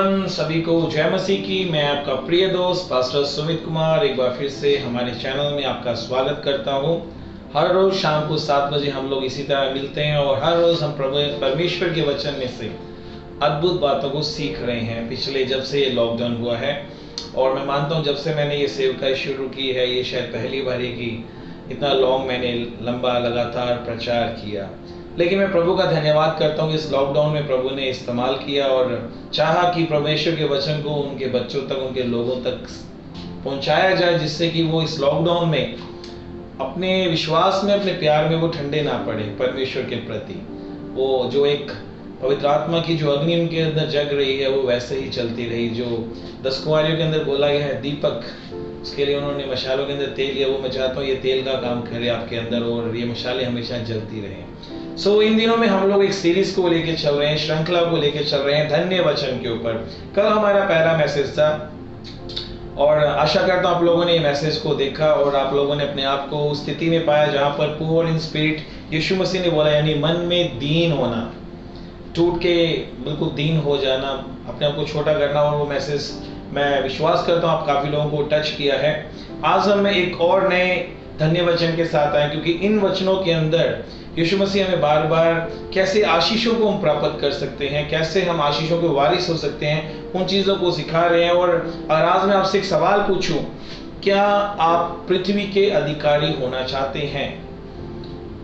Everyone, सभी को जय मसीह की। मैं आपका प्रिय दोस्त पास्टर सुमित कुमार एक बार फिर से हमारे चैनल में आपका स्वागत करता हूं। हर रोज शाम को 7 बजे हम लोग इसी तरह मिलते हैं और हर रोज हम प्रभु परमेश्वर के वचन में से अद्भुत बातों को सीख रहे हैं। पिछले जब से ये लॉकडाउन हुआ है और मैं मानता हूँ जब से मैंने ये सेवकाई शुरू की है, ये शायद पहली बार है कि इतना लॉन्ग मैंने लंबा लगातार प्रचार किया। लेकिन मैं प्रभु का धन्यवाद करता हूँ कि इस लॉकडाउन में प्रभु ने इस्तेमाल किया और चाहा कि परमेश्वर के वचन को उनके बच्चों तक, उनके लोगों तक पहुंचाया जाए, जिससे कि वो इस लॉकडाउन में अपने विश्वास में, अपने प्यार में वो ठंडे ना पड़े परमेश्वर के प्रति। वो जो एक पवित्र आत्मा की जो अग्नि उनके अंदर जग रही है वो वैसे ही चलती रही। जो 10 कुंवारियों के अंदर बोला गया है दीपक, उसके लिए उन्होंने मशालों के अंदर तेल लिया। वो मैं चाहता हूँ ये तेल का काम करे आपके अंदर और ये मशालें हमेशा जलती रहें। इन दिनों में हम लोग एक सीरीज को लेके चल रहे हैं, श्रृंखला को लेके चल रहे हैं धन्य वचन के ऊपर। कल हमारा पहला मैसेज था और आशा करता हूँ आप लोगों ने ये मैसेज को देखा और आप लोगों ने अपने आप को उस स्थिति में पाया जहाँ पर पुअर इन स्पिरिट यीशु मसीह ने बोला, यानी मन में दीन होना, टूट के बिल्कुल दीन हो जाना, अपने आप को छोटा करना। और वो मैसेज मैं विश्वास करता हूँ आप काफी लोगों को टच किया है। आज हम एक और नए धन्य वचन के साथ आए, क्योंकि इन वचनों के अंदर यीशु मसीह हमें बार बार कैसे आशीषों को हम प्राप्त कर सकते हैं, कैसे हम आशीषों के वारिस हो सकते हैं, उन चीजों को सिखा रहे हैं। और आज मैं आपसे एक सवाल पूछूं, क्या आप पृथ्वी के अधिकारी होना चाहते हैं?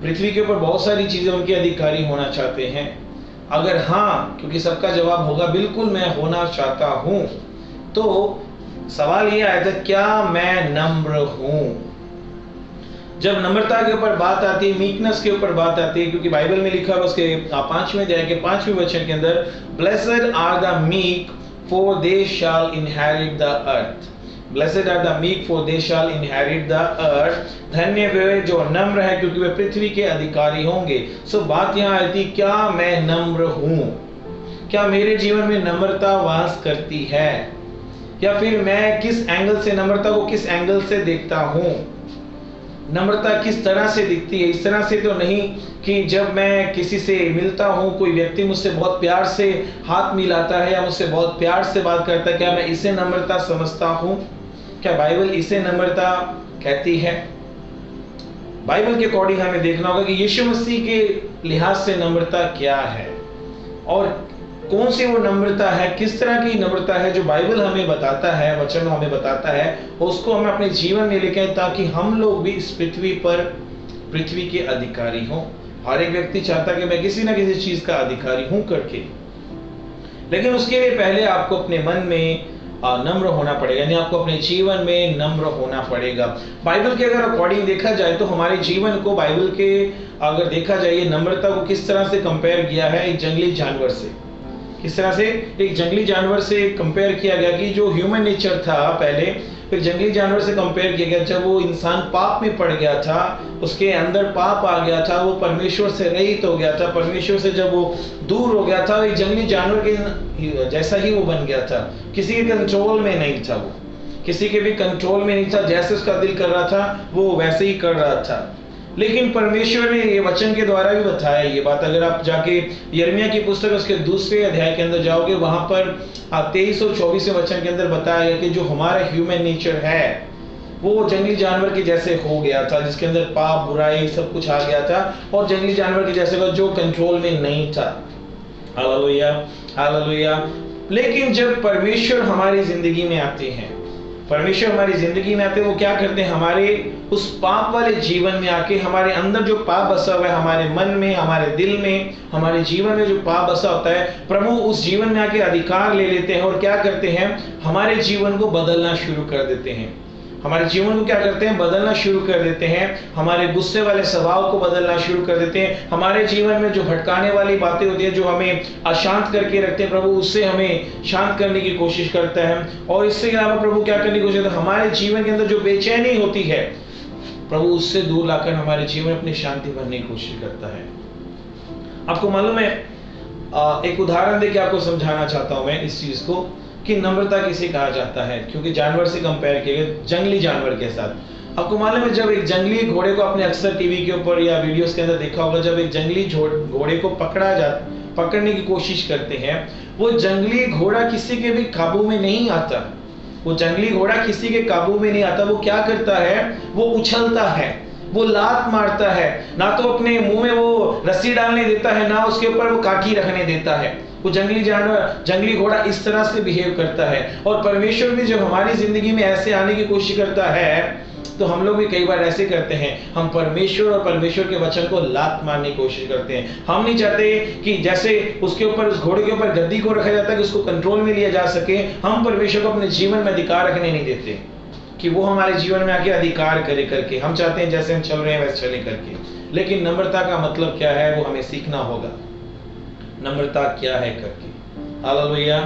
पृथ्वी के ऊपर बहुत सारी चीजें उनके अधिकारी होना चाहते हैं। अगर हाँ, क्योंकि सबका जवाब होगा बिल्कुल मैं होना चाहता हूं, तो सवाल ये आया था क्या मैं नम्र हूं? जब नम्रता के ऊपर बात आती है, मीकनेस के ऊपर बात आती है, क्योंकि बाइबल में लिखा है उसके 5वें अध्याय के 5वें वचन के अंदर, blessed are the meek for they shall inherit the earth. Blessed are the meek for they shall inherit the earth. धन्य वे जो नम्र है, क्योंकि वे पृथ्वी के अधिकारी होंगे। बात यहाँ आती, क्या मैं नम्र हूं? क्या मेरे जीवन में नम्रता वास करती है? या फिर मैं किस एंगल से नम्रता को किस एंगल से देखता हूं? नम्रता किस तरह से दिखती है? इस तरह से तो नहीं कि जब मैं किसी से मिलता हूं, कोई व्यक्ति मुझसे बहुत प्यार से हाथ मिलाता है या मुझसे बहुत प्यार से बात करता है, क्या मैं इसे नम्रता समझता हूं? क्या बाइबल इसे नम्रता कहती है? बाइबल के अकॉर्डिंग हमें देखना होगा कि यीशु मसीह के लिहाज से नम्रता क्या है और कौन सी वो नम्रता है, किस तरह की नम्रता है जो बाइबल हमें बताता है, वचन हमें बताता है, उसको हम अपने जीवन में लेके आए ताकि हम लोग भी इस पृथ्वी पर पृथ्वी के अधिकारी हों। हर एक व्यक्ति चाहता है कि मैं किसी ना किसी चीज का अधिकारी हूं करके, लेकिन उसके लिए पहले आपको अपने मन में नम्र होना पड़ेगा, यानी आपको अपने जीवन में नम्र होना पड़ेगा। बाइबल के अगर अकॉर्डिंग देखा जाए तो हमारे जीवन को बाइबल के अगर देखा जाए, ये नम्रता को किस तरह से कंपेयर किया है एक जंगली जानवर से। किस तरह से एक जंगली जानवर से कंपेयर किया गया कि जो ह्यूमन नेचर था पहले, फिर जंगली जानवर से कंपेयर किया गया। जब वो इंसान पाप में पड़ गया था, उसके अंदर पाप आ गया था, वो परमेश्वर से रहित हो गया था, परमेश्वर से जब वो दूर हो गया था, एक जंगली जानवर के जैसा ही वो बन गया था। किसी के कंट्रोल में नहीं था, वो किसी के भी कंट्रोल में नहीं था। जैसे उसका दिल कर रहा था वो वैसे ही कर रहा था। लेकिन परमेश्वर ने ये वचन के द्वारा भी बताया ये बात। अगर आप जाके यिर्मयाह की पुस्तक उसके 2वें अध्याय के अंदर जाओगे, वहां पर 23 और 24वें वचन के अंदर बताया गया कि जो हमारा ह्यूमन नेचर है वो जंगली जानवर के जैसे हो गया था, जिसके अंदर पाप, बुराई सब कुछ आ गया था, और जंगली जानवर के जैसे जो कंट्रोल में नहीं था। Hallelujah, hallelujah. लेकिन जब परमेश्वर हमारी जिंदगी में आते हैं, परमेश्वर हमारी जिंदगी में आते हैं, वो क्या करते हैं? हमारे उस पाप वाले जीवन में आके, हमारे अंदर जो पाप बसा हुआ है, हमारे मन में, हमारे दिल में, हमारे जीवन में जो पाप बसा होता है, प्रभु उस जीवन में आके अधिकार ले लेते हैं और क्या करते हैं? हमारे जीवन को बदलना शुरू कर देते हैं। हमारे जीवन को क्या करते हैं? बदलना शुरू कर देते हैं। हमारे गुस्से वाले स्वभाव को बदलना शुरू कर देते हैं। हमारे जीवन में जो भटकाने वाली बातें होती हैं, जो हमें अशांत करके रखते हैं, प्रभु उससे हमें शांत करने की कोशिश करता है। और इससे अलावा प्रभु क्या करने की कोशिश करता है? हमारे जीवन के अंदर जो बेचैनी होती है, प्रभु उससे दूर लाकर हमारे जीवन में अपनी शांति भरने की कोशिश करता है। आपको मालूम है, एक उदाहरण देके आपको समझाना चाहता हूं मैं इस चीज को कि नम्रता किसे कहा जाता है, क्योंकि जानवर से कंपेयर किया गया, जंगली जानवर के साथ। आपको मालूम है, जब एक जंगली घोड़े को आपने अक्सर टीवी के ऊपर या वीडियोस के अंदर देखा होगा, जब एक जंगली घोड़े को पकड़ने की कोशिश करते हैं। वो जंगली घोड़ा किसी के भी काबू में नहीं आता। वो जंगली घोड़ा किसी के काबू में नहीं आता। वो क्या करता है, वो उछलता है, वो लात मारता है, ना तो अपने मुंह में वो रस्सी डालने देता है, ना उसके ऊपर वो काठी रखने देता है। वो जंगली जानवर, जंगली घोड़ा इस तरह से बिहेव करता है। और परमेश्वर भी जब हमारी जिंदगी में ऐसे आने की कोशिश करता है तो हम लोग भी कई बार ऐसे करते हैं। हम परमेश्वर और परमेश्वर के वचन को लात मारने की कोशिश करते हैं। हम नहीं चाहते कि जैसे उसके ऊपर, उस घोड़े के ऊपर गद्दी को रखा जाता है कि उसको कंट्रोल में लिया जा सके, हम परमेश्वर को अपने जीवन में अधिकार रखने नहीं देते कि वो हमारे जीवन में आके अधिकार करे करके। हम चाहते हैं जैसे हम चल रहे हैं वैसे चले करके। लेकिन नम्रता का मतलब क्या है वो हमें सीखना होगा। नम्रता क्या है करके। हालेलुया।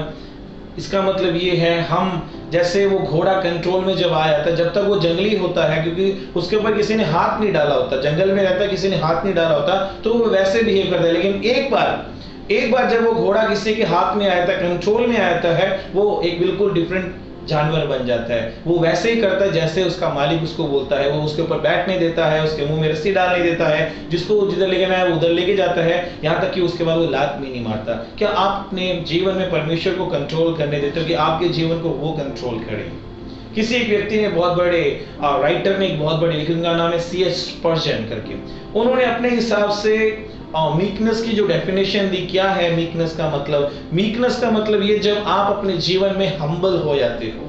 इसका मतलब ये है, हम जैसे वो घोड़ा कंट्रोल में जब आया था, जब तक वो जंगली होता है, क्योंकि उसके ऊपर किसी ने हाथ नहीं डाला होता, जंगल में रहता किसी ने हाथ नहीं डाला होता, तो वो वैसे बिहेव करता है। लेकिन एक बार जब वो घोड़ा किसी के हाथ में आया था, कंट्रोल में आया है, वो एक बिल्कुल डिफरेंट जानवर बन जाता है। वो वैसे ही करता है जैसे उसका मालिक उसको बोलता है। वो उसके ऊपर बैठने देता है, उसके मुंह में रस्सी डालने देता है, जिसको जिधर लेके आया उधर लेके जाता है, यहाँ तक कि उसके बाद वो लात भी नहीं मारता। क्या आप अपने जीवन में परमेश्वर को कंट्रोल करने देते हो कि आपके जीवन को वो कंट्रोल करे? किसी एक व्यक्ति ने, बहुत बड़े राइटर ने, एक बहुत बड़े लेखक का नाम है C.H. स्पर्जन करके, उन्होंने अपने हिसाब से मीकनेस की जो डेफिनेशन दी। क्या है मीकनेस का मतलब? मीकनेस का मतलब ये, जब आप अपने जीवन में हम्बल हो जाते हो,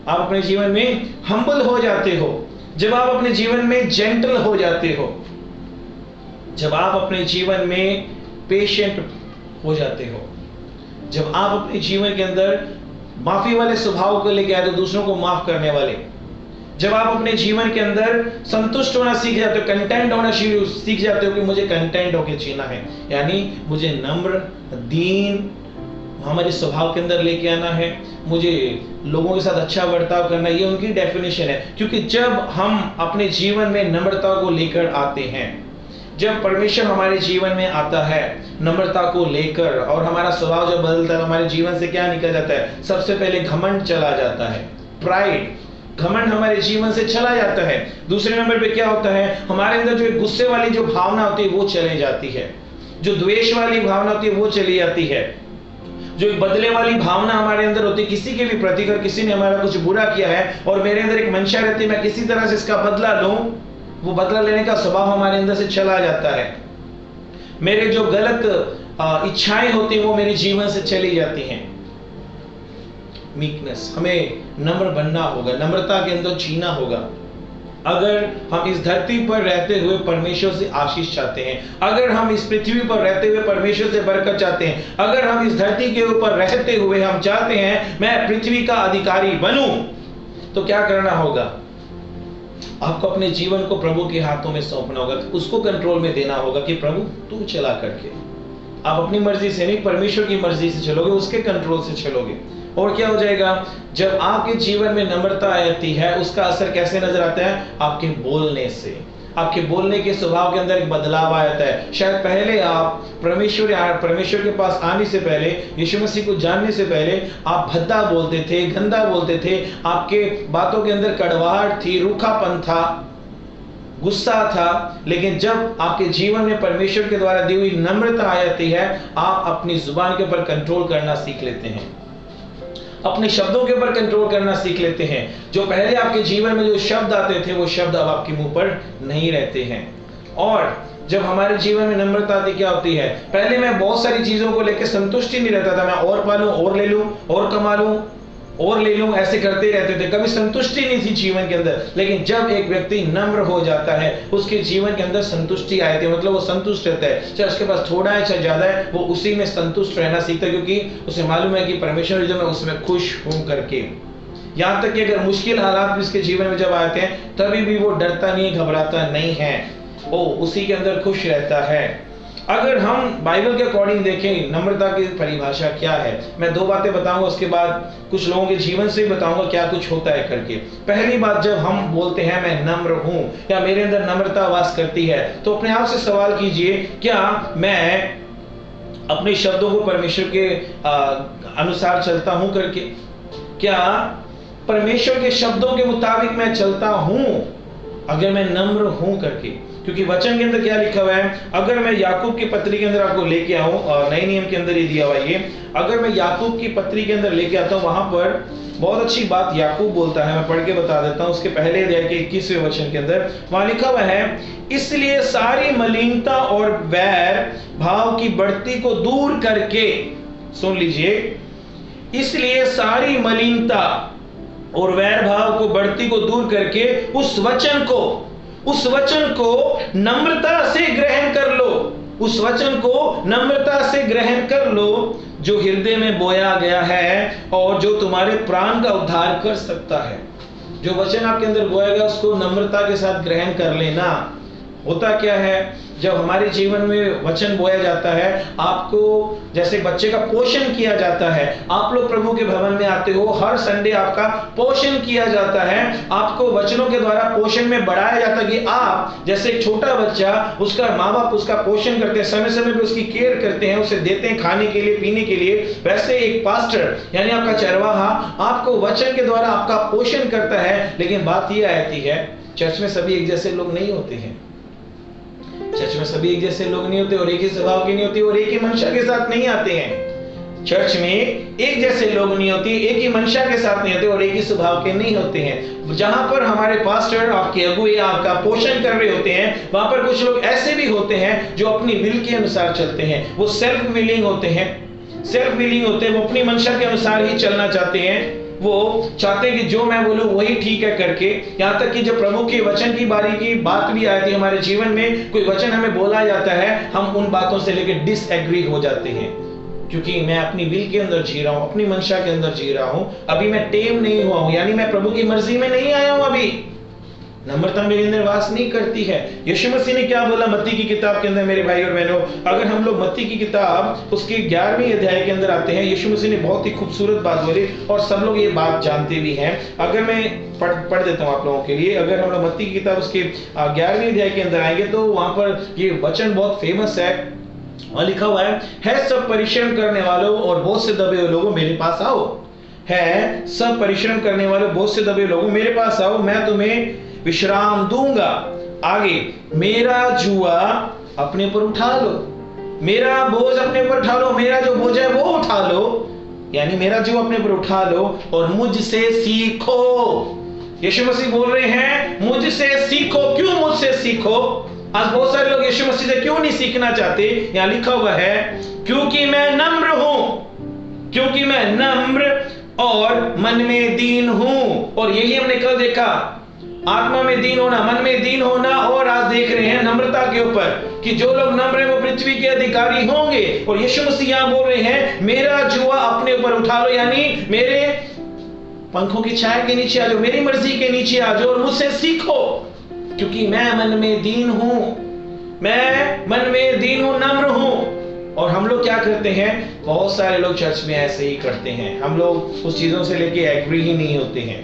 आप अपने जीवन में हम्बल हो जाते हो, जब आप अपने जीवन में जेंटल हो जाते हो, जब आप अपने जीवन में पेशेंट हो जाते हो, जब आप अपने जीवन के अंदर माफी वाले स्वभाव को लेकर आए, तो दूसरों को माफ करने वाले, जब आप अपने जीवन के अंदर संतुष्ट होना सीख जाते हो, कंटेंट होना सीख जाते हो कि मुझे कंटेंट होकर जीना है, यानी मुझे नम्र, दीन हमारे स्वभाव के अंदर लेके आना है, मुझे लोगों के साथ अच्छा बर्ताव करना, ये उनकी डेफिनेशन है। क्योंकि जब हम अपने जीवन में नम्रता को लेकर आते हैं, जब परमेश्वर हमारे जीवन में आता है नम्रता को लेकर, और हमारा स्वभाव जब बदलता है, हमारे जीवन से क्या निकल जाता है? सबसे पहले घमंड चला जाता है, प्राइड, घमंड हमारे जीवन से चला जाता है। दूसरे नंबर पे क्या होता है? हमारे अंदर जो गुस्से वाली जो भावना होती है वो चली जाती है, जो द्वेष वाली भावना होती है वो चली जाती है, जो बदले वाली भावना हमारे अंदर होती है किसी के भी प्रति, अगर किसी ने हमारा कुछ बुरा किया है और मेरे अंदर एक मंशा रहती है मैं किसी तरह से इसका बदला लूं, वो बदला लेने का स्वभाव हमारे अंदर से चला जाता है। मेरे जो गलत इच्छाएं होती हैं वो मेरे जीवन से चली जाती हैं। मीकनेस, हमें नम्र बनना होगा, नम्रता के अंदर जीना होगा। अगर हम इस धरती पर रहते हुए परमेश्वर से आशीष चाहते हैं, अगर हम इस पृथ्वी पर रहते हुए परमेश्वर से बरकत चाहते हैं, अगर हम इस धरती के ऊपर रहते हुए हम चाहते हैं मैं पृथ्वी का अधिकारी बनूं, तो क्या करना होगा? आपको अपने जीवन को प्रभु के हाथों में सौंपना होगा, उसको कंट्रोल में देना होगा कि प्रभु तू चला करके। आप अपनी मर्जी से नहीं, परमेश्वर की मर्जी से चलोगे, उसके कंट्रोल से चलोगे। और क्या हो जाएगा? जब आपके जीवन में नम्रता आती है, उसका असर कैसे नजर आता है? आपके बोलने से, आपके बोलने के स्वभाव के अंदर एक बदलाव आता है। शायद पहले आप परमेश्वर के पास आने से पहले, यीशु मसीह को जानने से पहले आप भद्दा बोलते थे, गंदा बोलते थे, आपके बातों के अंदर कड़वाहट थी, रूखापन था, गुस्सा था। लेकिन जब आपके जीवन में परमेश्वर के द्वारा दी हुई नम्रता आ जाती है, आप अपनी जुबान के ऊपर कंट्रोल करना सीख लेते हैं, अपने शब्दों के ऊपर कंट्रोल करना सीख लेते हैं। जो पहले आपके जीवन में जो शब्द आते थे वो शब्द अब आपके मुंह पर नहीं रहते हैं। और जब हमारे जीवन में नम्रता आती, क्या होती है? पहले मैं बहुत सारी चीजों को लेकर संतुष्ट ही नहीं रहता था, मैं और पालूं, और ले लूं, और कमा लूं, और ले लूं, ऐसे करते रहते थे, कभी संतुष्टि नहीं थी जीवन के अंदर। लेकिन जब एक व्यक्ति नम्र हो जाता है, उसके जीवन के अंदर संतुष्टि आती है, मतलब वो संतुष्ट रहता है, चाहे उसके पास थोड़ा है चाहे ज्यादा है, वो उसी में संतुष्ट रहना सीखता है, क्योंकि उसे मालूम है कि परमेश्वर जो मैं उसमें खुश हूं करके। यहाँ तक कि अगर मुश्किल हालात भी उसके जीवन में जब आते हैं, तभी भी वो डरता नहीं, घबराता नहीं है, वो उसी के अंदर खुश रहता है। अगर हम बाइबल के अकॉर्डिंग देखें नम्रता की परिभाषा क्या है, मैं 2 बातें बताऊंगा, उसके बाद कुछ लोगों के जीवन से भी बताऊंगा क्या कुछ होता है करके। पहली बात, जब हम बोलते हैं मैं नम्र हूं या मेरे अंदर नम्रता वास करती है, तो अपने आप से सवाल कीजिए, क्या मैं अपने शब्दों को परमेश्वर के अनुसार चलता हूं करके? क्या परमेश्वर के शब्दों के मुताबिक मैं चलता हूं? अगर मैं नम्र हूं करके, क्योंकि वचन के अंदर क्या लिखा हुआ है, अगर मैं याकूब की पत्री के अंदर आपको लेके आऊं, और नए नियम के अंदर ही दिया हुआ ये, अगर मैं याकूब की पत्री के अंदर लेके आता हूं, वहां पर बहुत अच्छी बात याकूब बोलता है, मैं पढ़ के बता देता हूं। उसके पहले अध्याय के 21वें वचन के अंदर वहां लिखा हुआ है, इसलिए सारी मलिनता और वैर भाव की बढ़ती को दूर करके, सुन लीजिए, इसलिए सारी मलिनता और वैर भाव को बढ़ती को दूर करके उस वचन को नम्रता से ग्रहण कर लो, उस वचन को नम्रता से ग्रहण कर लो जो हृदय में बोया गया है और जो तुम्हारे प्राण का उद्धार कर सकता है। जो वचन आपके अंदर बोया गया उसको नम्रता के साथ ग्रहण कर लेना। होता क्या है, जब हमारे जीवन में वचन बोया जाता है, आपको जैसे बच्चे का पोषण किया जाता है, आप लोग प्रभु के भवन में आते हो, हर संडे आपका पोषण किया जाता है, आपको वचनों के द्वारा पोषण में बढ़ाया जाता है कि आप जैसे एक छोटा बच्चा, उसका माँ बाप उसका पोषण करते हैं, समय समय पे उसकी केयर करते हैं, उसे देते हैं खाने के लिए, पीने के लिए, वैसे एक पास्टर यानी आपका चरवाहा आपको वचन के द्वारा आपका पोषण करता है। लेकिन बात यह आती है, चर्च में सभी एक जैसे लोग नहीं होते हैं, चर्च में सभी एक जैसे लोग नहीं होते और एक ही स्वभाव के नहीं होते और एक ही मंशा के साथ नहीं आते हैं। चर्च में एक जैसे लोग नहीं होते, एक ही मंशा के साथ नहीं होते और एक ही स्वभाव के नहीं होते हैं। जहां पर हमारे पास्टर आपके अगुए आपका पोषण कर रहे होते हैं, वहां पर कुछ लोग ऐसे भी होते हैं जो अपनी विल के अनुसार चलते हैं, वो सेल्फ विलिंग होते हैं, वो अपनी मंशा के अनुसार ही चलना चाहते हैं। वो चाहते हैं कि जो मैं बोलूं वही ठीक है करके, यहां तक कि जब प्रभु के वचन की बारी की बात भी आती है, हमारे जीवन में कोई वचन हमें बोला जाता है, हम उन बातों से लेकर डिसएग्री हो जाते हैं, क्योंकि मैं अपनी विल के अंदर जी रहा हूं, अपनी मंशा के अंदर जी रहा हूं, अभी मैं टेम नहीं हुआ हूं, यानी मैं प्रभु की मर्जी में नहीं आया हूं, अभी नम्रता मेरे अंदर वास नहीं करती है। यीशु मसीह ने क्या बोला मत्ती की किताब के अंदर, मेरे भाई और बहनों, अगर हम लोग मत्ती की किताब उसके 11वें अध्याय के अंदर आते हैं, यीशु मसीह ने बहुत ही खूबसूरत बात बोली और सब लोग ये बात जानते भी हैं। अगर मैं पढ़ देता हूं आप लोगों के लिए, अगर हम लोग मत्ती की किताब उसके 11वें अध्याय के अंदर आएंगे तो वहां पर ये वचन बहुत फेमस है और लिखा हुआ है सब परिश्रम करने वालों और बोझ से दबे हुए लोगों मेरे पास आओ, है सब परिश्रम करने वालों बोझ से दबे लोगों मेरे पास आओ, मैं तुम्हें विश्राम दूंगा। आगे, मेरा जुआ अपने पर उठा लो, मेरा बोझ अपने पर उठा लो, मेरा जो बोझ है वो उठा लो, यानी मेरा जुआ अपने पर उठा लो और मुझसे सीखो। यीशु मसीह बोल रहे हैं मुझसे सीखो। क्यों मुझसे सीखो? आज बहुत सारे लोग यीशु मसीह से क्यों नहीं सीखना चाहते? यहां लिखा हुआ है क्योंकि मैं नम्र हूं, क्योंकि मैं नम्र और मन में दीन हूं। और यही हमने कल देखा, आत्मा में दीन होना, मन में दीन होना, और आज देख रहे हैं नम्रता के ऊपर कि जो लोग नम्र हैं वो पृथ्वी के अधिकारी होंगे। और यीशु मसीह यहां बोल रहे हैं मेरा जुआ अपने ऊपर उठा लो, यानी मेरे पंखों की छाया के नीचे आ जाओ, मेरी मर्जी के नीचे आ जाओ और मुझसे सीखो, क्योंकि मैं मन में दीन हूं, मैं मन में दीन हूं, नम्र हूं। और हम लोग क्या करते हैं, बहुत सारे लोग चर्च में ऐसे ही करते हैं, हम लोग उस चीजों से लेके एग्री ही नहीं होते हैं।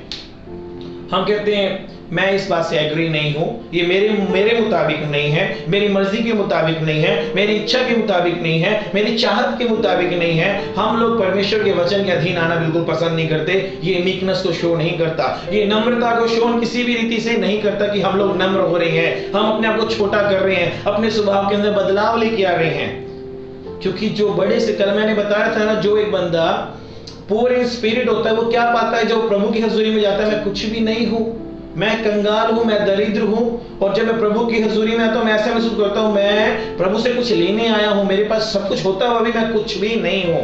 हम कहते हैं मैं इस बात से एग्री नहीं हूं, ये मेरे मुताबिक नहीं है, मेरी मर्जी के मुताबिक नहीं है, मेरी इच्छा के मुताबिक नहीं है, मेरी चाहत के मुताबिक नहीं है। हम लोग परमेश्वर के वचन के अधीन आना बिल्कुल पसंद नहीं करते। ये मीकनेस को शो नहीं करता, ये नम्रता को शो किसी भी रीति से नहीं करता कि हम लोग नम्र हो रहे हैं, हम अपने आप को छोटा कर रहे हैं, अपने स्वभाव के अंदर बदलाव लेके आ रहे हैं। क्योंकि जो बड़े से, कल मैंने बताया था ना, जो एक बंदा पूर इन स्पिरिट होता है वो क्या पाता है, जो प्रभु की हजूरी में जाता है, मैं कुछ भी नहीं हूं, मैं कंगाल हूं, मैं दरिद्र हूं। और जब मैं प्रभु की हजूरी में आता हूं, मैं ऐसा महसूस करता हूं मैं प्रभु से कुछ लेने आया हूं, मेरे पास सब कुछ होता हुआ भी मैं कुछ भी नहीं हूं,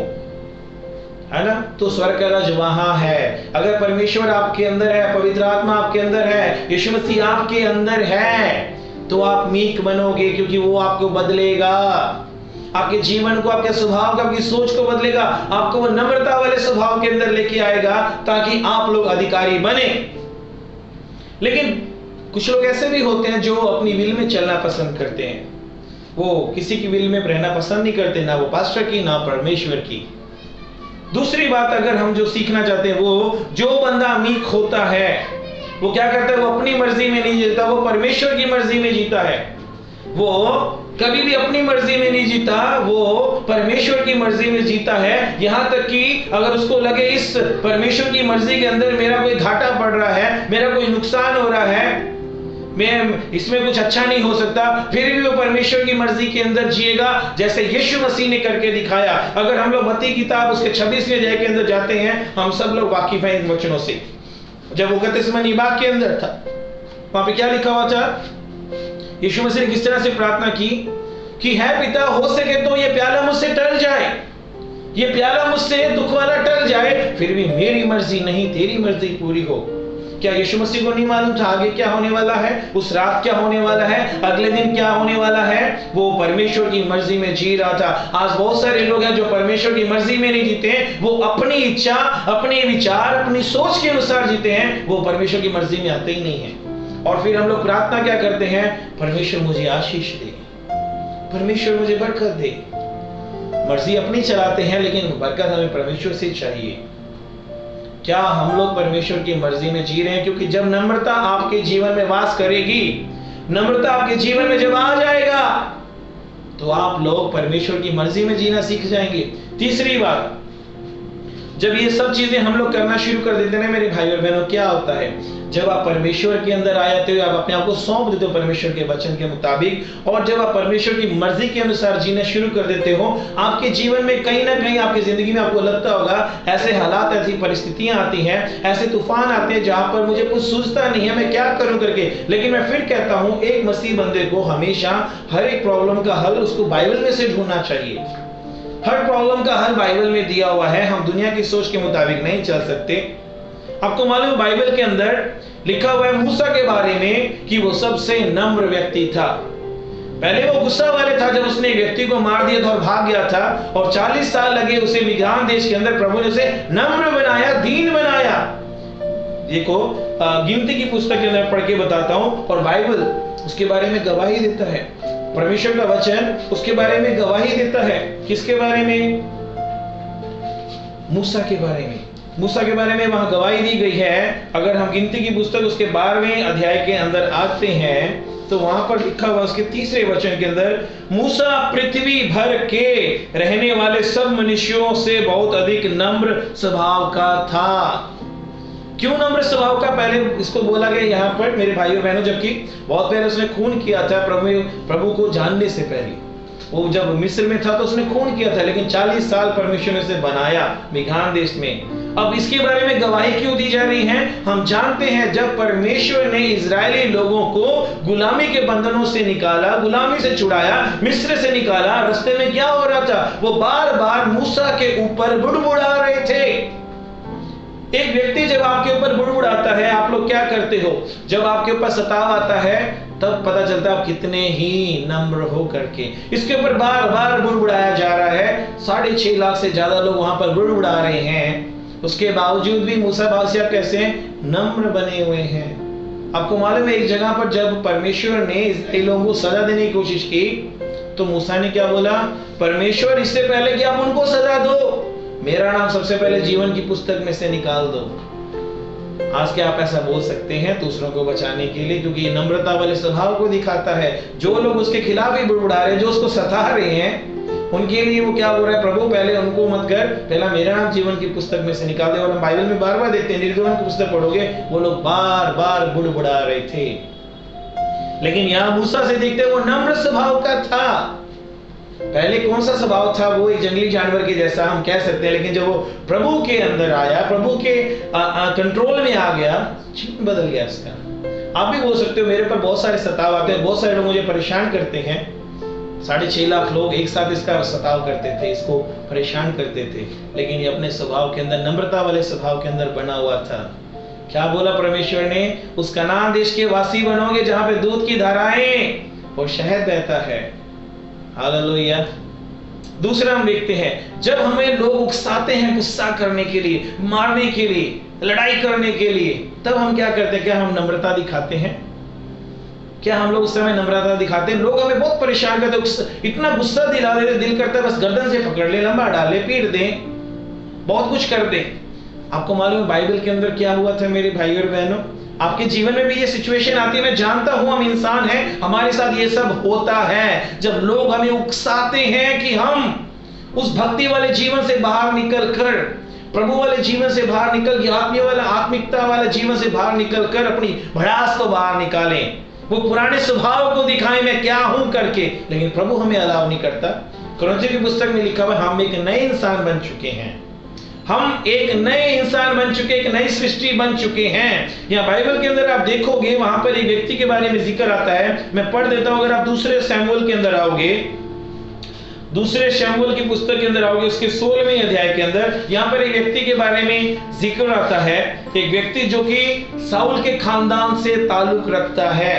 है ना। तो स्वर्ग का राज वहां है। अगर परमेश्वर आपके अंदर है, पवित्र आत्मा आपके अंदर है, यीशु मसीह आपके अंदर है, तो आप मीक बनोगे, क्योंकि वो आपको बदलेगा, आपके जीवन को, आपके स्वभाव को, आपकी सोच को बदलेगा, आपको वो नम्रता वाले स्वभाव के अंदर लेके आएगा ताकि आप लोग अधिकारी बने। लेकिन कुछ लोग ऐसे भी होते हैं जो अपनी विल में चलना पसंद करते हैं, वो किसी की विल में रहना पसंद नहीं करते, ना वो पास्टर की ना परमेश्वर की। दूसरी बात अगर हम जो सीखना चाहते हैं, वो जो बंदा मीक होता है वो क्या करता है, वो अपनी मर्जी में नहीं जीता, वो परमेश्वर की मर्जी में जीता है। वो कभी भी अपनी मर्जी में नहीं जीता, वो परमेश्वर की मर्जी में जीता है। यहां तक कि अगर उसको लगे इस परमेश्वर की मर्जी के अंदर मेरा कोई घाटा पड़ रहा है, मेरा कोई नुकसान हो रहा है, मैं इसमें कुछ अच्छा नहीं हो सकता, फिर भी वो परमेश्वर की मर्जी के अंदर जिएगा जैसे यीशु मसीह ने करके दिखाया। अगर हम लोग मत्ती किताब उसके 26वें अध्याय के अंदर जाते हैं, हम सब लोग वाकिफ हैं इन वचनों से। जब वो 31वां बाग के अंदर था, वहां पे क्या लिखा हुआ था? यीशु मसीह ने किस तरह से प्रार्थना की कि है पिता, हो सके तो ये प्याला मुझसे टल जाए, ये प्याला मुझसे दुख वाला टल जाए, फिर भी मेरी मर्जी नहीं तेरी मर्जी पूरी हो। क्या यीशु मसीह को नहीं मालूम था आगे क्या होने वाला है, उस रात क्या होने वाला है, अगले दिन क्या होने वाला है? वो परमेश्वर की मर्जी में जी रहा था। आज बहुत सारे लोग हैं जो परमेश्वर की मर्जी में नहीं जीते हैं, वो अपनी इच्छा, अपने विचार, अपनी सोच के अनुसार जीते हैं, वो परमेश्वर की मर्जी में आते ही नहीं है। और फिर हम लोग प्रार्थना क्या करते हैं? परमेश्वर मुझे आशीष दे, परमेश्वर मुझे बरकत दे। मर्जी अपनी चलाते हैं, लेकिन बरकत हमें परमेश्वर से चाहिए। क्या हम लोग परमेश्वर की मर्जी में जी रहे हैं? क्योंकि जब नम्रता आपके जीवन में वास करेगी, नम्रता आपके जीवन में जब आ जाएगा, तो आप लोग परमेश्वर की मर्जी में जीना सीख जाएंगे। तीसरी बात, जब ये सब चीजें हम लोग करना शुरू कर देते हैं मेरे भाई और बहनों, क्या होता है? जब आप परमेश्वर के अंदर आ जाते हो, आप अपने आप को सौंप देते हो परमेश्वर के वचन के मुताबिक, और जब आप परमेश्वर की मर्जी के अनुसार जीना शुरू कर देते हो, आपके जीवन में कहीं ना कहीं आपकी जिंदगी में आपको लगता होगा ऐसे हालात, ऐसी परिस्थितियां आती हैं, ऐसे तूफान आते हैं जहां पर मुझे कुछ सूझता नहीं है, मैं क्या करूं करके। लेकिन मैं फिर कहता हूं, एक मसीह बंदे को हमेशा हर एक प्रॉब्लम का हल उसको बाइबल में से ढूंढना चाहिए। हर प्रॉब्लम का हल बाइबल में दिया हुआ है, हम दुनिया की सोच के मुताबिक नहीं चल सकते। आपको मालूम है बाइबल के अंदर लिखा हुआ है मूसा के बारे में कि वो सबसे नम्र व्यक्ति था। पहले वो गुस्सा वाले था जब उसने एक व्यक्ति को मार दिया था और भाग गया था, और 40 साल लगे उसे मिद्यान देश के अंदर। प्रभु ने उसे नम्र बनाया, दीन बनाया। देखो गिनती की पुस्तक के अंदर पढ़ के बताता हूं, और बाइबल उसके बारे में गवाही देता है। परमेश्वर का वचन उसके बारे में गवाही देता है। किसके बारे में? मूसा के बारे में। मूसा के बारे में वहां गवाही दी गई है। अगर हम गिनती की पुस्तक उसके 12वें अध्याय के अंदर आते हैं, तो वहां पर लिखा हुआ उसके 3रे वचन के अंदर, मूसा पृथ्वी भर के रहने वाले सब मनुष्यों से बहुत अधिक नम्र स्वभाव का था। क्यों नम्र स्वभाव का? पहले इसको बोला गया यहाँ पर मेरे भाइयों बहनों, जबकि बहुत पहले उसने खून किया था प्रभु को जानने से पहले। वो जब मिस्र में था तो उसने खून किया था, लेकिन 40 साल परमेश्वर ने उसे बनाया मिघान देश में। अब इसके बारे में गवाही क्यों दी जा रही है? हम जानते हैं जब परमेश्वर ने इजरायली लोगों को गुलामी के बंधनों से निकाला, गुलामी से छुड़ाया, मिस्र से निकाला, रास्ते में क्या हो रहा था? वो बार बार मूसा के ऊपर बुड़बुड़ा रहे थे। एक व्यक्ति जब आपके ऊपर बुड़बुड़ाता है, आप लोग क्या करते हो? जब आपके ऊपर सताव आता है, तब पता चलता है आप कितने ही नम्र हो करके। इसके ऊपर बार बार बुड़बुड़ाया जा रहा है। 6.5 लाख से ज्यादा लोग वहां पर बुड़बुड़ा रहे हैं, उसके बावजूद भी मूसा बादशाह कैसे नम्र बने हुए हैं। आपको मालूम है एक जगह पर जब परमेश्वर ने इस्राएलियों को सजा देने की कोशिश की, तो मूसा ने क्या बोला? परमेश्वर, इससे पहले कि आप उनको सजा दो, मेरा नाम सबसे पहले जीवन की पुस्तक में से निकाल दो। आज क्या आप ऐसा बोल सकते हैं दूसरों को बचाने के लिए? क्योंकि ये नम्रता वाले स्वभाव को दिखाता है। जो लोग उसके खिलाफ ही बुड़बुड़ा रहे हैं, जो उसको सता रहे हैं, उनके लिए वो क्या बोल रहा है? प्रभु पहले उनको मत कर, पहला मेरा नाम जीवन की पुस्तक में से निकाल दे। और हम बाइबल में बार बार देखते हैं, निर्गमन की पुस्तक पढ़ोगे, वो लोग बार बार बुड़बुड़ा रहे थे। लेकिन यहाँ मूसा से देखते वो नम्र स्वभाव का था। पहले कौन सा स्वभाव था? वो एक जंगली जानवर के जैसा हम कह सकते हैं, लेकिन जब वो प्रभु के अंदर आया, प्रभु के कंट्रोल में आ गया, जीवन बदल गया इसका। आप भी बोल सकते हो मेरे पर बहुत सारे सताव आते हैं, बहुत सारे लोग मुझे परेशान करते हैं। 6.5 लाख लोग एक साथ इसका सताव करते थे, इसको परेशान करते थे, लेकिन ये अपने स्वभाव के अंदर, नम्रता वाले स्वभाव के अंदर बना हुआ था। क्या बोला परमेश्वर ने? उस कनान देश के वासी बनोगे जहां पे दूध की धाराएं और शहद बहता है। हालेलुया। दूसरा हम देखते हैं, जब हमें लोग उकसाते हैं गुस्सा करने के लिए, मारने के लिए, लड़ाई करने के लिए, तब हम क्या करते हैं? क्या हम नम्रता दिखाते हैं? क्या हम लोग उस समय नम्रता दिखाते हैं? लोग हमें बहुत परेशान करते हैं, इतना गुस्सा दिला देते, दिल करता है बस गर्दन से पकड़ ले, लंबा डाले, पीट दें, बहुत कुछ कर दें। आपको मालूम है बाइबल के अंदर क्या हुआ था मेरे भाई और बहनों? आपके जीवन में भी ये सिचुएशन आती है, मैं जानता हूं, हम इंसान हैं, हमारे साथ ये सब होता है। जब लोग हमें उकसाते हैं कि हम उस भक्ति वाले जीवन से बाहर निकल कर, प्रभु वाले जीवन से बाहर निकल के आत्मिकता वाला जीवन से बाहर निकल कर अपनी भड़ास को बाहर निकालें, वो पुराने स्वभाव को दिखाए मैं क्या हूं करके, लेकिन प्रभु हमें अलाउ नहीं करता। कुरिन्थियों की पुस्तक में लिखा हुआ हम एक नए इंसान बन चुके हैं, हम एक नए इंसान बन चुके, एक नई सृष्टि बन चुके हैं। यहाँ बाइबल के अंदर आप देखोगे वहां पर एक व्यक्ति के बारे में जिक्र आता है, मैं पढ़ देता हूं। अगर आप दूसरे शमूएल के अंदर आओगे, दूसरे शमूएल की पुस्तक के अंदर आओगे, उसके 16वें अध्याय के अंदर यहाँ पर एक व्यक्ति के बारे में जिक्र आता है, एक व्यक्ति जो कि साउल के खानदान से ताल्लुक रखता है,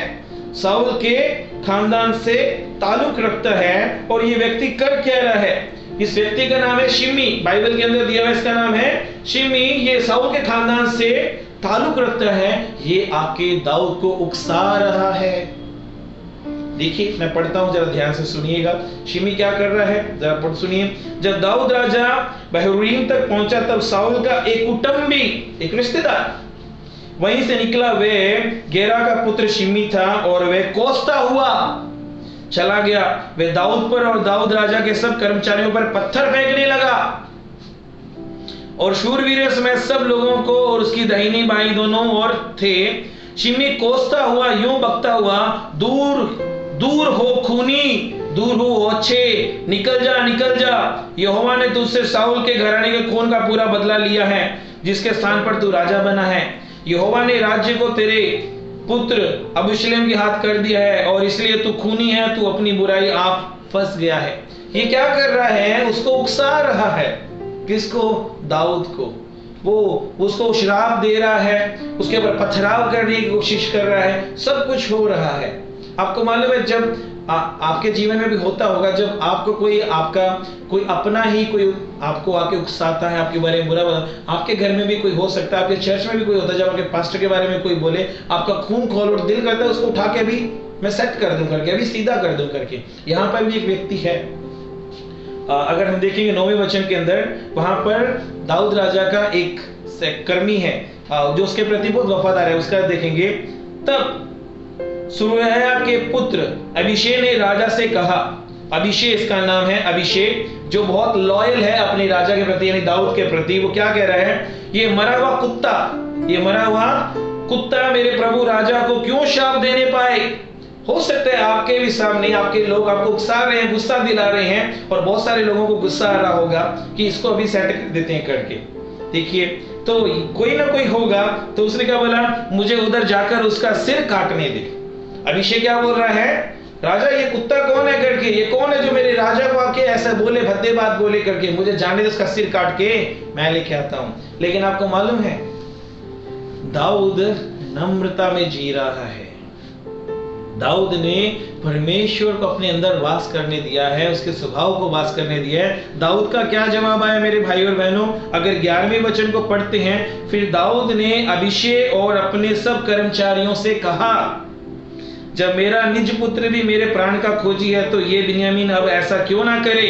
साउल के खानदान से ताल्लुक रखता है। और ये व्यक्ति कर क्या रहा है? इस व्यक्ति का नाम है शिमी, बाइबल के अंदर दिया हुआ इसका नाम है शिमी। ये साउल के खानदान से ताल्लुक रखता है, ये आके दाऊद को उकसा रहा है। देखिए मैं पढ़ता हूं, जरा ध्यान से सुनिएगा। शिमी क्या कर रहा है, जरा पढ़ सुनिए। जब दाऊद राजा बहरीम तक पहुंचा तब साउल का एक कुटुंबी, एक रिश्तेदार वहीं से निकला, वे गेरा का पुत्र शिमी था, और वे कोसता हुआ चला गया। वे दाऊद पर और दाऊद राजा के सब कर्मचारियों पर पत्थर फेंकने लगा, और शूरवीरों समेत सब लोगों को, और उसकी दाहिनी बाईं दोनों ओर थे। शिमी कोसता हुआ यूं बकता हुआ, दूर दूर हो खूनी, दूर हो अच्छे, निकल जा निकल जा, यहोवा ने तुझसे साउल के घराने के खून का पूरा बदला लिया है, जिसके स्थान पर तू राजा बना है। यहोवा ने राज्य को तेरे पुत्र अबीशलोम के हाथ कर दिया है, और इसलिए तू खूनी है, तू अपनी बुराई आप फंस गया है। ये क्या कर रहा है? उसको उकसा रहा है। किसको? दाऊद को। वो उसको श्राप दे रहा है, उसके ऊपर पथराव करने की कोशिश कर रहा है, सब कुछ हो रहा है। आपको मालूम है, जब आपके जीवन में भी होता होगा, जब आपको कोई आपका कोई अपना ही कोई आपको आके उकसाता है, आपके बारे में बुरा, आपके घर में भी कोई हो सकता है, आपके चर्च में भी कोई होता है, जब आपके पास्टर के बारे में कोई बोले, आपका खून खोल उठ, दिल करता है उसको उठा के अभी मैं सेट कर दूं करके, अभी सीधा कर दूं करके। यहाँ पर भी एक व्यक्ति है, अगर हम देखेंगे 9वें वचन के अंदर, वहां पर दाऊद राजा का एक कर्मी है जो उसके प्रति बहुत वफादार है, उसका देखेंगे। तब सुरूयाह के पुत्र अभिषेक ने राजा से कहा, अभिषेक इसका नाम है, अभिषेक जो बहुत लॉयल है अपने राजा के प्रति, यानी दाऊद के प्रति। वो क्या कह रहा है? ये मरा हुआ कुत्ता, ये मरा हुआ कुत्ता मेरे प्रभु राजा को क्यों शाप देने पाए? हो सकता है आपके भी सामने आपके लोग आपको उकसा रहे हैं, गुस्सा दिला रहे हैं, और बहुत सारे लोगों को गुस्सा आ रहा होगा कि इसको अभी सेट कर देते हैं करके। देखिए, तो कोई ना कोई होगा, तो उसने क्या बोला? मुझे उधर जाकर उसका सिर काटने दे। अभिषेक क्या बोल रहा है? राजा ये कुत्ता कौन है करके, ये कौन है जो मेरे राजा को आके ऐसा बोले, भद्दे बात बोले करके, मुझे जाने दे, उसका सिर काट के मैं लेके आता हूं। लेकिन आपको मालूम है, दाऊद नम्रता में जी रहा है। दाऊद ने परमेश्वर को अपने अंदर वास करने दिया है, उसके स्वभाव को वास करने दिया है। दाऊद का क्या जवाब आया मेरे भाई और बहनों? अगर 11वें वचन को पढ़ते हैं, फिर दाऊद ने अभिषेक और अपने सब कर्मचारियों से कहा, जब मेरा निज पुत्र भी मेरे प्राण का खोजी है, तो ये बिन्यामीन अब ऐसा क्यों ना करे?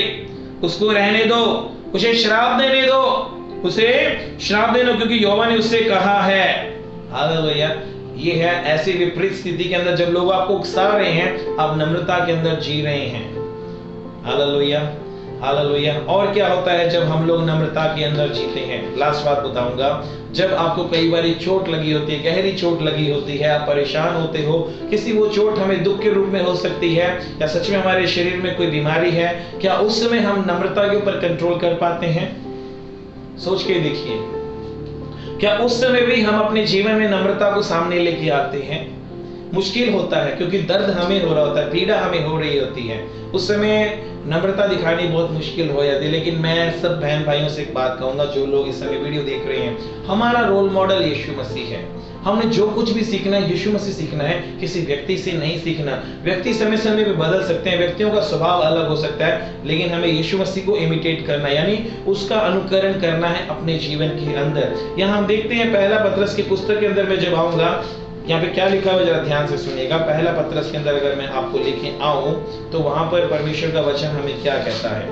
उसको रहने दो, उसे श्राप देने दो, उसे श्राप देने दो, क्योंकि यहोवा ने उससे कहा है। हालेलुया। ये है ऐसी विपरीत स्थिति के अंदर जब लोग आपको उकसा रहे हैं, आप नम्रता के अंदर जी रहे हैं। Hallelujah, hallelujah. और क्या होता है जब हम लोग नम्रता के अंदर जीते हैं? लास्ट बात बताऊंगा, जब आपको कई बार चोट लगी होती है, गहरी चोट लगी होती है, आप परेशान होते हो, किसी वो चोट हमें दुख के रूप में हो सकती है, या सच में हमारे शरीर में कोई बीमारी है, क्या उस समय हम नम्रता के ऊपर कंट्रोल कर पाते हैं? सोच के देखिए, क्या उस समय भी हम अपने जीवन में नम्रता को सामने लेके आते हैं? मुश्किल होता है, क्योंकि दर्द हमें हो रहा होता है, पीड़ा हमें हो रही होती है, उस समय नम्रता दिखानी बहुत मुश्किल हो जाती है। लेकिन मैं सब बहन भाइयों से एक बात कहूंगा, जो लोग इस समय वीडियो देख रहे हैं, हमारा रोल मॉडल यीशु मसीह है। हमने जो कुछ भी सीखना है यीशु मसीह सीखना है, किसी व्यक्ति से नहीं सीखना। व्यक्ति समय समय में बदल सकते हैं, व्यक्तियों का स्वभाव अलग हो सकता है, लेकिन हमें यीशु मसीह को इमिटेट करना, यानी उसका अनुकरण करना है अपने जीवन के अंदर। यहाँ हम देखते हैं पहला पतरस की पुस्तक के अंदर मैं जब आऊंगा, यहाँ पे क्या लिखा हुआ जरा ध्यान से सुनिएगा। पहला पतरस के अंदर अगर मैं आपको लेके आऊं, तो वहां पर परमेश्वर का वचन हमें क्या कहता है?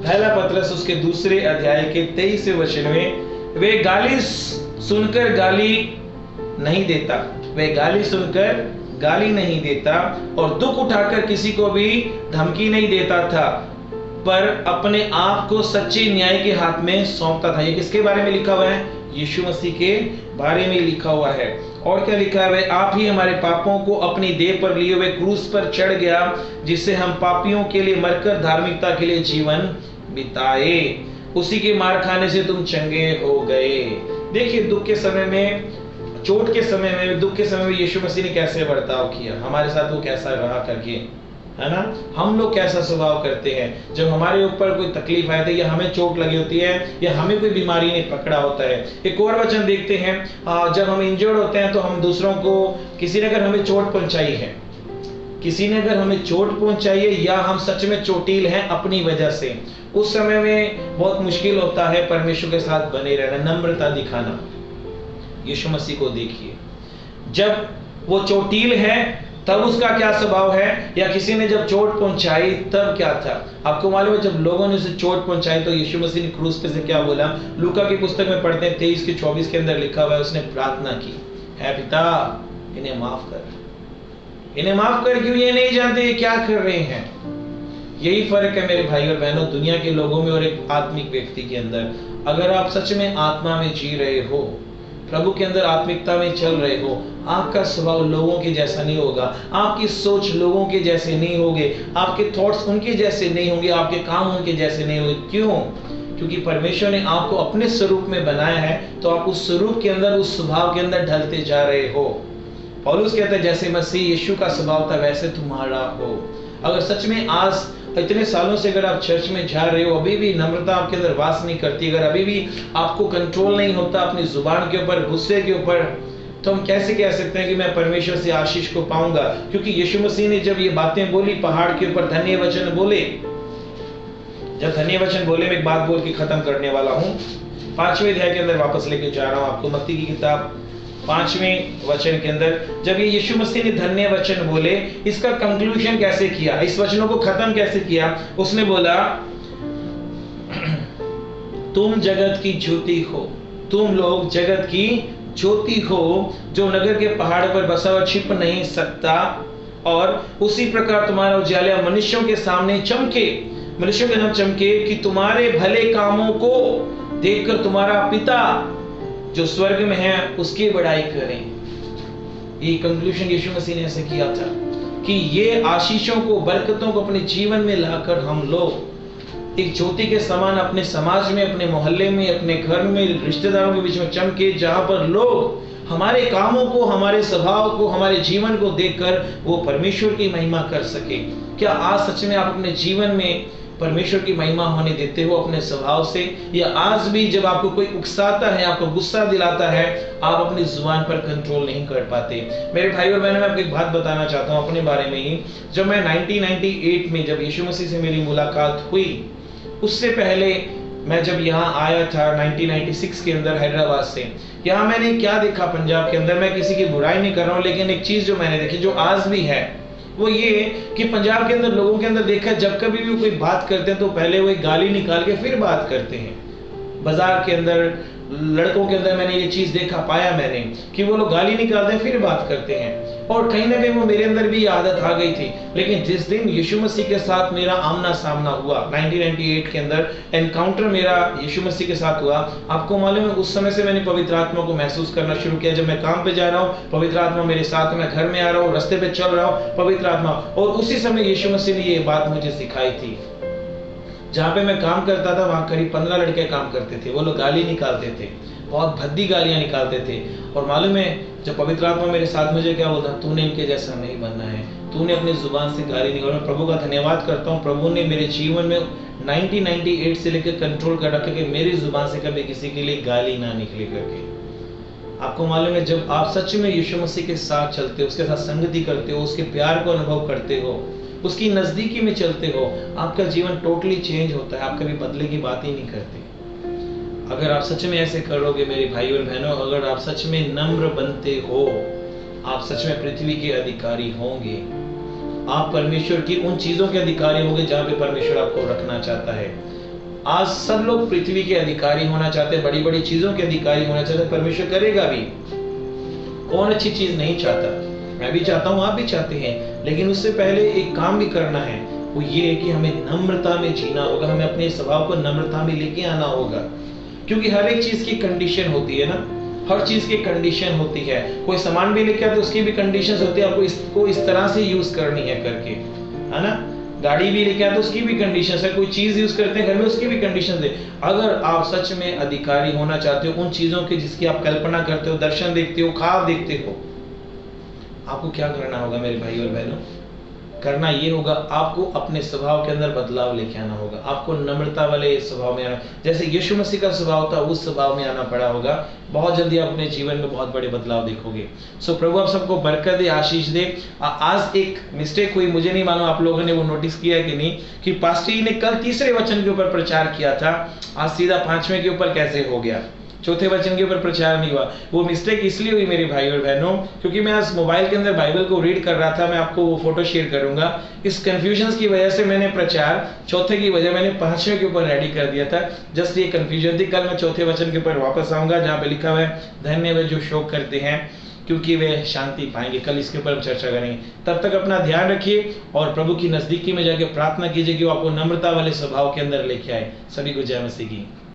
पहला पतरस उसके 2 अध्याय के 23वें वचन में, वे गाली सुनकर गाली नहीं देता, वे गाली सुनकर गाली नहीं देता, और दुख उठाकर किसी को भी धमकी नहीं देता था, पर अपने आप को सच्चे न्याय के हाथ में सौंपता था। ये किसके बारे में लिखा हुआ है? यीशु मसीह के बारे में लिखा हुआ है। और क्या लिखा है? आप ही हमारे पापों को अपनी देह पर लिए हुए क्रूस पर चढ़ गया, जिससे हम पापियों के लिए मरकर धार्मिकता के लिए जीवन बिताए। उसी के मार खाने से तुम चंगे हो गए। देखिए, दुख के समय में, चोट के समय में, दुख के समय में यीशु मसीह ने कैसे बर्ताव किया, हमारे साथ वो कैसा रहा करके, है ना। हम लोग कैसा स्वभाव करते हैं जब हमारे ऊपर कोई तकलीफ आती है, या हमें चोट लगी होती है, या हमें कोई बीमारी ने पकड़ा होता है। एक और वचन देखते हैं, जब हम इंजर्ड होते हैं तो हम दूसरों को, किसी ने अगर हमें चोट पहुंचाई है, किसी ने अगर हमें चोट पहुंचाई है, या हम सच में चोटिल हैं अपनी वजह से, उस समय में बहुत मुश्किल होता है परमेश्वर के साथ बने रहना, नम्रता दिखाना। यीशु मसीह को देखिए, जब वो चोटिल है तब उसका क्या स्वभाव है, या किसी ने जब चोट पहुंचाई तब क्या था। आपको मालूम है, जब लोगों ने उसे चोट पहुंचाई तो यीशु मसीह ने क्रूस पे से क्या बोला? लूका की पुस्तक में पढ़ते हैं 23 के 24 के अंदर लिखा हुआ है, उसने प्रार्थना की, है पिता इन्हें माफ कर, इन्हें माफ कर, क्यों ये नहीं जानते ये क्या कर रहे हैं। यही फर्क है मेरे भाई और बहनों, दुनिया के लोगों में और एक आत्मिक व्यक्ति के अंदर। अगर आप सच में आत्मा में जी रहे हो, प्रभु के अंदर आत्मिकता में चल रहे हो, आपका स्वभाव लोगों के जैसा नहीं होगा, आपकी सोच लोगों के जैसे नहीं होगे, आपके थॉट्स उनके जैसे नहीं होंगे, आपके काम उनके जैसे नहीं होंगे। क्यों? क्योंकि परमेश्वर ने आपको अपने स्वरूप में बनाया है, तो आप उस स्वरूप के अंदर, उस स्वभाव के अंदर ढलते जा रहे हो। पौलुस कहता है, जैसे मसीह यीशु का स्वभाव था वैसे तुम्हारा हो। अगर सच में आज इतने सालों से अगर आप चर्च में जा रहे हो, अभी भी नम्रता आपके अंदर वास नहीं करती, अगर अभी भी आपको कंट्रोल नहीं होता अपनी जुबान के ऊपर, गुस्से के ऊपर, तो हम कैसे कह सकते हैं कि मैं परमेश्वर से आशीष को पाऊंगा? क्योंकि यीशु मसीह ने जब ये बातें बोली, पहाड़ के ऊपर धन्य वचन बोले, जब धन्य वचन बोले, मैं एक बात बोल के खत्म करने वाला हूं। 5वें अध्याय के अंदर वापस लेके जा रहा हूं आपको, मत्ती की किताब 5वें वचन के अंदर, जब ये यीशु मसीह ने धन्य वचन बोले, इसका कंक्लूजन कैसे किया, इस वचनों को खत्म कैसे किया? उसने बोला, तुम जगत की ज्योति हो, तुम लोग जगत की ज्योति हो, जो नगर के पहाड़ पर बसा हुआ छिप नहीं सकता, और उसी प्रकार तुम्हारा उजाला मनुष्यों के सामने चमके, मनुष्यों के नाम चमके, कि तुम्हारे भले कामों को देखकर तुम्हारा पिता जो स्वर्ग में है उसकी बड़ाई करें। ये कंक्लूजन यीशु मसीह ने ऐसे किया था कि ये आशीषों को, बरकतों को अपने जीवन में लाकर हम लोग एक ज्योति के समान अपने समाज में, अपने मोहल्ले में, अपने घर में, रिश्तेदारों के बीच में चमके, जहां पर लोग हमारे कामों को, हमारे स्वभाव को, हमारे जीवन को देखकर वो परमेश्वर की महिमा कर सके। क्या आज सच में आप अपने जीवन में परमेश्वर की महिमा होने देते हो अपने स्वभाव से, या आज भी जब आपको कोई उकसाता है, आपको गुस्सा दिलाता है, आप अपनी जुबान पर कंट्रोल नहीं कर पाते? मेरे भाई और बहनों, मैं आपको एक बात बताना चाहता हूं अपने बारे में ही। जब मैं 1998 में जब यीशु मसीह से मेरी मुलाकात हुई, उससे पहले मैं जब यहाँ आया था 1996 के अंदर हैदराबाद से, यहाँ मैंने क्या देखा पंजाब के अंदर, मैं किसी की बुराई नहीं कर रहा हूँ, लेकिन एक चीज जो मैंने देखी, जो आज भी है, वो ये कि पंजाब के अंदर लोगों के अंदर देखा, जब कभी भी कोई बात करते हैं तो पहले वो एक गाली निकाल के फिर बात करते हैं। बाजार के अंदर, लड़कों के अंदर मैंने ये चीज देखा, पाया मैंने, कि वो लोग गाली निकालते हैं फिर बात करते हैं, और कहीं ना कहीं वो मेरे अंदर भी आदत आ गई थी। लेकिन जिस दिन यीशु मसीह के साथ मेरा आमना सामना हुआ, 1998 के अंदर एनकाउंटर मेरा यीशु मसीह के साथ हुआ, आपको मालूम है उस समय से मैंने पवित्र आत्मा को महसूस करना शुरू किया। जब मैं काम पे जा रहा हूँ, पवित्र आत्मा मेरे साथ, मैं घर में आ रहा हूँ, रास्ते पे चल रहा हूँ, पवित्र आत्मा। और उसी समय यीशु मसीह ने ये बात मुझे सिखाई थी। जहाँ पे मैं काम करता था वहाँ करीब 15 लड़के काम करते थे, वो लोग गाली निकालते थे, बहुत भद्दी गालियां निकालते थे। और मालूम है जब पवित्र आत्मा मेरे साथ, मुझे क्या बोलता, तूने इनके जैसा नहीं बनना है, तूने अपनी जुबान से गाली निकाली। मैं प्रभु का धन्यवाद करता हूँ, प्रभु ने मेरे जीवन में 1998 से लेकर कंट्रोल कर रखा कि मेरी जुबान से कभी किसी के लिए गाली ना निकले करके। आपको मालूम है जब आप सच में यीशु मसीह के साथ चलते हो, उसके साथ संगति करते हो, उसके प्यार को अनुभव करते हो, उसकी नजदीकी में चलते हो, आपका जीवन टोटली चेंज होता है। आप कभी बदले की बात ही नहीं करते। अगर आप सच में ऐसे करोगे मेरे भाई और बहनों, अगर आप सच में नम्र बनते हो, आप सच में पृथ्वी के अधिकारी होंगे। आप परमेश्वर की उन चीजों के अधिकारी होंगे जहां पे परमेश्वर आपको रखना चाहता है। आज सब लोग पृथ्वी के अधिकारी होना चाहते हैं, बड़ी बड़ी चीजों के अधिकारी होना चाहते हैं। परमेश्वर करेगा भी, कौन अच्छी चीज नहीं चाहता? मैं भी चाहता हूँ, आप भी चाहते हैं, लेकिन उससे पहले एक काम भी करना है। वो ये है कि हमें नम्रता में जीना होगा, हमें अपने स्वभाव को नम्रता में लेके आना होगा। क्योंकि हर एक चीज की कंडीशन होती है ना, हर चीज की कंडीशन होती है। कोई सामान भी लेके आते तो उसकी भी कंडीशंस होती है, आपको इसको इस तरह से यूज करनी है करके, है ना। गाड़ी भी लेके आते तो उसकी भी कंडीशंस है, कोई चीज यूज करते हैं घर में उसकी भी कंडीशंस है। अगर आप सच में अधिकारी होना चाहते हो उन चीजों की जिसकी आप कल्पना करते हो, दर्शन देखते हो, ख्वाब देखते हो, आपको क्या करना होगा मेरे भाई और बहनों? करना ये होगा, आपको अपने स्वभाव के अंदर बदलाव लेके आना होगा। आपको नम्रता वाले स्वभाव में आना, जैसे यीशु मसीह का स्वभाव था उस स्वभाव में आना पड़ा होगा। बहुत जल्दी आप अपने जीवन में बहुत बड़े बदलाव देखोगे। सो प्रभु आप सबको बरकत दे, आशीष दे। आज एक मिस्टेक हुई, मुझे नहीं मालूम आप लोगों ने वो नोटिस किया है कि नहीं, कि पास्टर जी ने कल तीसरे वचन के ऊपर प्रचार किया था, आज सीधा पांचवें के ऊपर कैसे हो गया, चौथे वचन के ऊपर प्रचार नहीं हुआ। वो मिस्टेक इसलिए हुई मेरे भाई और बहनों, क्योंकि मैं आज मोबाइल के अंदर बाइबल को रीड कर रहा था, मैं आपको वो फोटो शेयर करूंगा। इस कंफ्यूजन की वजह से मैंने प्रचार चौथे की वजह मैंने पांचवें के ऊपर रेडी कर दिया था। जस्ट ये कंफ्यूजन थी। कल मैं चौथे वचन के ऊपर वापस आऊंगा जहां पे लिखा हुआ है धन्य वे जो शोक करते हैं क्योंकि वे शांति पाएंगे। कल इसके ऊपर हम चर्चा करेंगे। तब तक अपना ध्यान रखिए और प्रभु की नजदीकी में जाके प्रार्थना कीजिए कि वो आपको नम्रता वाले स्वभाव के अंदर लेके आए। सभी को जय मसीह की।